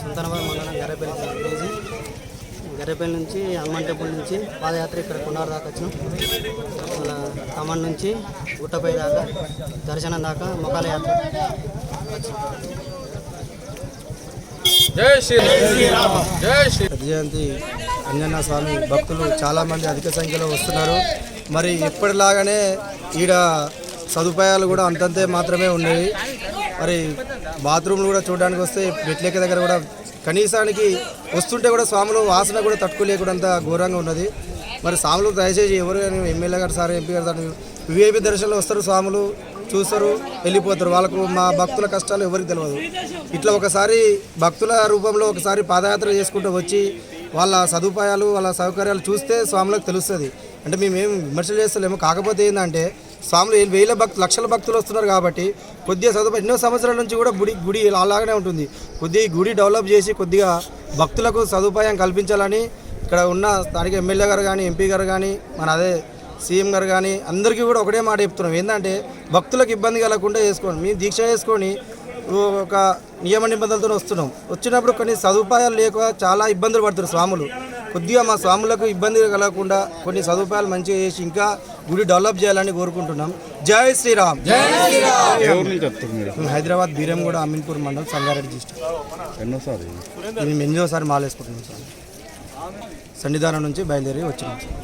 సుల్తానాబాద్ మండలం గర్రెపల్లి నుంచి హనుమాన్ టెంపుల్ నుంచి పాదయాత్ర ఇక్కడ కొండారు దాకా వచ్చినాం. అలా ఖమ్మం నుంచి గుట్టపై దాకా దర్శనం దాకా మొక్కల యాత్ర. జయంతి అంజన్న స్వామి భక్తులు చాలామంది అధిక సంఖ్యలో వస్తున్నారు. మరి ఇప్పటిలాగానే ఈడ సదుపాయాలు కూడా అంతంతే మాత్రమే ఉన్నాయి. మరి బాత్రూమ్లు కూడా చూడడానికి వస్తే మెట్లెక్క దగ్గర కూడా కనీసానికి వస్తుంటే కూడా స్వాములు వాసన కూడా తట్టుకోలేకుండా ఘోరంగా ఉన్నది. మరి స్వాములు దయచేసి ఎవరు ఎమ్మెల్యే గారు సార్ ఎంపీ గారు విఐపి దర్శనంలో వస్తారు, స్వాములు చూస్తారు, వెళ్ళిపోతారు. వాళ్ళకు మా భక్తుల కష్టాలు ఎవరికి తెలియదు. ఇట్లా ఒకసారి భక్తుల రూపంలో ఒకసారి పాదయాత్ర చేసుకుంటూ వచ్చి వాళ్ళ సదుపాయాలు వాళ్ళ సౌకర్యాలు చూస్తే స్వాములకు తెలుస్తుంది. అంటే మేమేం విమర్శలు చేస్తలేము. కాకపోతే ఏంటంటే స్వాములు లక్షల భక్తులు వస్తున్నారు కాబట్టి కొద్దిగా సదుపాయం ఎన్నో సంవత్సరాల నుంచి కూడా గుడి అలాగనే ఉంటుంది. కొద్దిగా గుడి డెవలప్ చేసి కొద్దిగా భక్తులకు సదుపాయం కల్పించాలని ఇక్కడ ఉన్న స్థానిక ఎమ్మెల్యే గారు కానీ ఎంపీ గారు కానీ మన అదే సీఎం గారు కానీ అందరికీ కూడా ఒకటే మాట చెప్తున్నాం. ఏంటంటే భక్తులకు ఇబ్బంది కలగకుండా చేసుకోండి. మేము దీక్ష చేసుకొని ఒక నియమ నిబంధనలతో వచ్చినప్పుడు కొన్ని సదుపాయాలు లేక చాలా ఇబ్బందులు పడుతున్నారు స్వాములు. కొద్దిగా మా స్వాములకు ఇబ్బంది కలగకుండా కొన్ని సదుపాయాలు మంచిగా చేసి ఇంకా గుడి డెవలప్ చేయాలని కోరుకుంటున్నాం. జై శ్రీరామ్. హైదరాబాద్ బీరంగూడ అమీన్పూర్ మండలం సంగారెడ్డి డిస్ట్రిక్ట్. మేము ఎన్నోసారి మాలేసుకుంటున్నాం సార్. సన్నిధానం నుంచి బయలుదేరి వచ్చినాం సార్.